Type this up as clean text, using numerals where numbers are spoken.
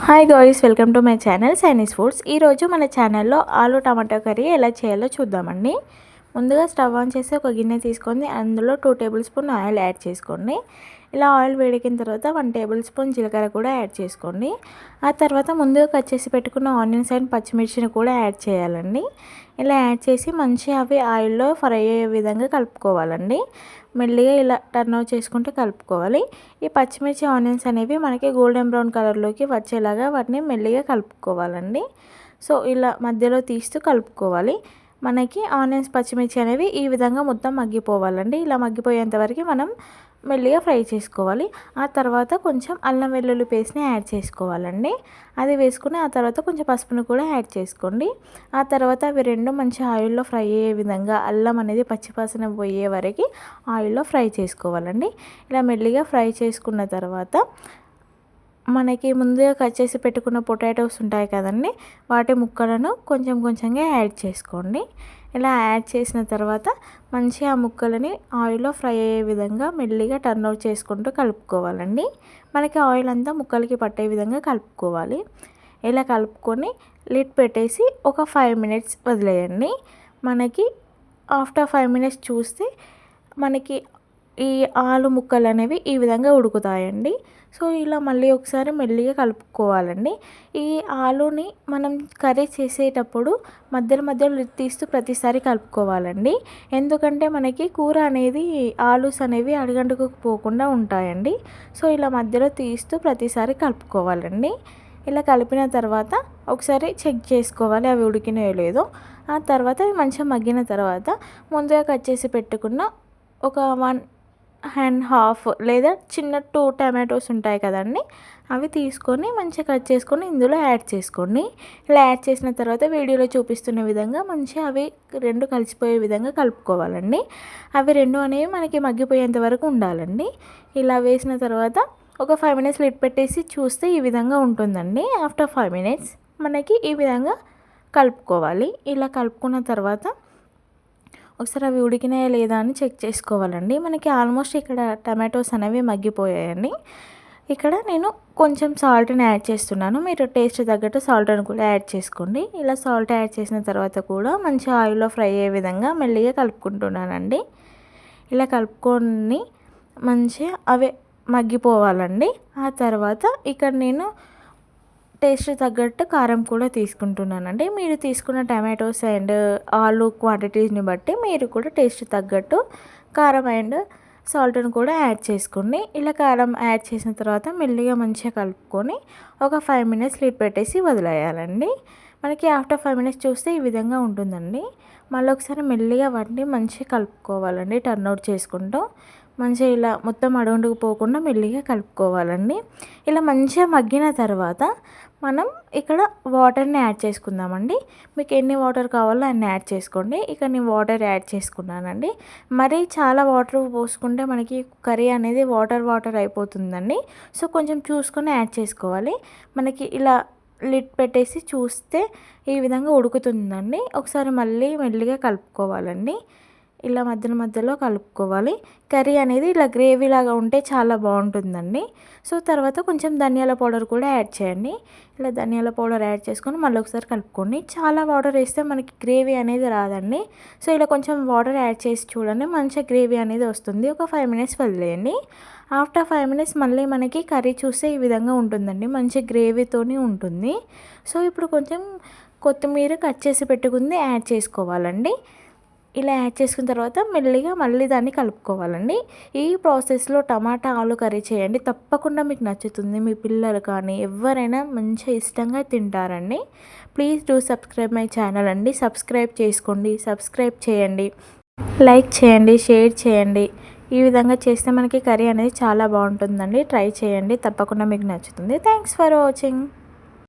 Hi guys, welcome to my channel సైనీస్ foods. ఈరోజు మన ఛానల్లో ఆలు టమాటో కర్రీ ఎలా చేయాలో చూద్దామండి. ముందుగా స్టవ్ ఆన్ చేసి ఒక గిన్నె తీసుకొని అందులో 2 టేబుల్ స్పూన్ ఆయిల్ యాడ్ చేసుకోండి. ఇలా ఆయిల్ వేడెక్కిన తర్వాత 1 టేబుల్ స్పూన్ జీలకర్ర కూడా యాడ్ చేసుకోండి. ఆ తర్వాత ముందుగా కట్ చేసి పెట్టుకున్న ఆనియన్స్ అండ్ పచ్చిమిర్చిని కూడా యాడ్ చేయాలండి. ఇలా యాడ్ చేసి మంచిగా అవి ఆయిల్లో ఫ్రై అయ్యే విధంగా కలుపుకోవాలండి. మెల్లిగా ఇలా టర్న్ ఓవర్ చేసుకుంటూ కలుపుకోవాలి. ఈ పచ్చిమిర్చి ఆనియన్స్ అనేవి మనకి గోల్డెన్ బ్రౌన్ కలర్లోకి వచ్చేలాగా వాటిని మెల్లిగా కలుపుకోవాలండి. సో ఇలా మధ్యలో తీస్తూ కలుపుకోవాలి. మనకి ఆనియన్స్ పచ్చిమిర్చి అనేవి ఈ విధంగా మొత్తం మగ్గిపోవాలండి. ఇలా మగ్గిపోయేంత వరకు మనం మెల్లిగా ఫ్రై చేసుకోవాలి. ఆ తర్వాత కొంచెం అల్లం వెల్లుల్లి పేస్ట్ని యాడ్ చేసుకోవాలండి. అది వేసుకుని ఆ తర్వాత కొంచెం పసుపును కూడా యాడ్ చేసుకోండి. ఆ తర్వాత అవి రెండు మంచి ఆయిల్లో ఫ్రై అయ్యే విధంగా అల్లం అనేది పచ్చివాసన పోయే వరకు ఆయిల్లో ఫ్రై చేసుకోవాలండి. ఇలా మెల్లిగా ఫ్రై చేసుకున్న తర్వాత మనకి ముందుగా కట్ చేసి పెట్టుకున్న పొటాటోస్ ఉంటాయి కదండి, వాటి ముక్కలను కొంచెం కొంచెంగా యాడ్ చేసుకోండి. ఇలా యాడ్ చేసిన తర్వాత మంచిగా ఆ ముక్కలని ఆయిల్లో ఫ్రై అయ్యే విధంగా మెల్లిగా టర్న్ అవుట్ చేసుకుంటూ కలుపుకోవాలండి. మనకి ఆయిల్ అంతా ముక్కలకి పట్టే విధంగా కలుపుకోవాలి. ఇలా కలుపుకొని లిడ్ పెట్టేసి ఒక 5 మినిట్స్ వదిలేయండి. మనకి ఆఫ్టర్ 5 మినిట్స్ చూస్తే మనకి ఈ ఆలు ముక్కలు అనేవి ఈ విధంగా ఉడుకుతాయండి. సో ఇలా మళ్ళీ ఒకసారి మెల్లిగా కలుపుకోవాలండి. ఈ ఆలుని మనం కర్రీ చేసేటప్పుడు మధ్యలో లిడ్ తీస్తూ ప్రతిసారి కలుపుకోవాలండి. ఎందుకంటే మనకి కూర అనేది ఆలూస్ అనేవి అడుగంటుకు పోకుండా ఉంటాయండి. సో ఇలా మధ్యలో తీస్తూ ప్రతిసారి కలుపుకోవాలండి. ఇలా కలిపిన తర్వాత ఒకసారి చెక్ చేసుకోవాలి అవి ఉడికినాయో లేదో. ఆ తర్వాత అవి మంచిగా మగ్గిన తర్వాత ముందుగా కట్ చేసి పెట్టుకున్న ఒక 1.5 లేదా చిన్న 2 టమాటోస్ ఉంటాయి కదండి, అవి తీసుకొని మంచిగా కట్ చేసుకొని ఇందులో యాడ్ చేసుకోండి. ఇలా యాడ్ చేసిన తర్వాత వీడియోలో చూపిస్తున్న విధంగా మంచిగా అవి రెండు కలిసిపోయే విధంగా కలుపుకోవాలండి. అవి రెండు అనేవి మనకి మగ్గిపోయేంత వరకు ఉండాలండి. ఇలా వేసిన తర్వాత ఒక 5 మినిట్స్ లిడ్ పెట్టేసి చూస్తే ఈ విధంగా ఉంటుందండి. ఆఫ్టర్ 5 మినిట్స్ మనకి ఈ విధంగా కలుపుకోవాలి. ఇలా కలుపుకున్న తర్వాత ఒకసారి అవి ఉడికినాయా లేదా అని చెక్ చేసుకోవాలండి. మనకి ఆల్మోస్ట్ ఇక్కడ టమాటోస్ అనేవి మగ్గిపోయాయండి. ఇక్కడ నేను కొంచెం సాల్ట్ని యాడ్ చేస్తున్నాను. మీరు టేస్ట్ తగ్గట్టు సాల్ట్ని కూడా యాడ్ చేసుకోండి. ఇలా సాల్ట్ యాడ్ చేసిన తర్వాత కూడా మంచి ఆయిల్లో ఫ్రై అయ్యే విధంగా మెల్లిగా కలుపుకుంటున్నానండి. ఇలా కలుపుకొని మంచిగా అవి మగ్గిపోవాలండి. ఆ తర్వాత ఇక్కడ నేను టేస్ట్ తగ్గట్టు కారం కూడా తీసుకుంటున్నానండి. మీరు తీసుకున్న టమాటోస్ అండ్ ఆలు క్వాంటిటీస్ని బట్టి మీరు కూడా టేస్ట్ తగ్గట్టు కారం అండ్ సాల్ట్ని కూడా యాడ్ చేసుకోండి. ఇలా కారం యాడ్ చేసిన తర్వాత మెల్లిగా మంచిగా కలుపుకొని ఒక 5 మినిట్స్ లిడ్ పెట్టేసి వదిలేయాలండి. మనకి ఆఫ్టర్ 5 మినిట్స్ చూస్తే ఈ విధంగా ఉంటుందండి. మళ్ళీ ఒకసారి మెల్లిగా వాటిని మంచిగా కలుపుకోవాలండి. టర్న్ అవుట్ చేసుకుంటూ మంచిగా ఇలా మొత్తం అడుగుండుకు పోకుండా మెల్లిగా కలుపుకోవాలండి. ఇలా మంచిగా మగ్గిన తర్వాత మనం ఇక్కడ వాటర్ని యాడ్ చేసుకుందామండి. మీకు ఎన్ని వాటర్ కావాలో అన్ని యాడ్ చేసుకోండి. ఇక్కడ నేను వాటర్ యాడ్ చేసుకున్నానండి. మరి చాలా వాటర్ పోసుకుంటే మనకి కర్రీ అనేది వాటర్ అయిపోతుందండి. సో కొంచెం చూసుకొని యాడ్ చేసుకోవాలి. మనకి ఇలా లిడ్ పెట్టేసి చూస్తే ఈ విధంగా ఉడుకుతుందండి. ఒకసారి మళ్ళీ మెల్లిగా కలుపుకోవాలండి. ఇలా మధ్యలో కలుపుకోవాలి. కర్రీ అనేది ఇలా గ్రేవీ లాగా ఉంటే చాలా బాగుంటుందండి. సో తర్వాత కొంచెం ధనియాల పౌడర్ కూడా యాడ్ చేయండి. ఇలా ధనియాల పౌడర్ యాడ్ చేసుకొని మళ్ళీ ఒకసారి కలుపుకోండి. చాలా వాటర్ వేస్తే మనకి గ్రేవీ అనేది రాదండి. సో ఇలా కొంచెం వాటర్ యాడ్ చేసి చూడండి, మంచిగా గ్రేవీ అనేది వస్తుంది. ఒక 5 మినిట్స్ వదిలేయండి. ఆఫ్టర్ 5 మినిట్స్ మళ్ళీ మనకి కర్రీ చూస్తే ఈ విధంగా ఉంటుందండి. మంచి గ్రేవీతోని ఉంటుంది. సో ఇప్పుడు కొంచెం కొత్తిమీర కట్ చేసి పెట్టుకుంది యాడ్ చేసుకోవాలండి. ఇలా యాడ్ చేసుకున్న తర్వాత మెల్లిగా మళ్ళీ దాన్ని కలుపుకోవాలండి. ఈ ప్రాసెస్లో టమాటా ఆలు కర్రీ చేయండి, తప్పకుండా మీకు నచ్చుతుంది. మీ పిల్లలు కానీ ఎవరైనా మంచిగా ఇష్టంగా తింటారండి. Please do subscribe my channel అండి. సబ్స్క్రైబ్ చేసుకోండి, సబ్స్క్రైబ్ చేయండి, లైక్ చేయండి, షేర్ చేయండి. ఈ విధంగా చేస్తే మనకి కర్రీ అనేది చాలా బాగుంటుందండి. ట్రై చేయండి, తప్పకుండా మీకు నచ్చుతుంది. Thanks for watching.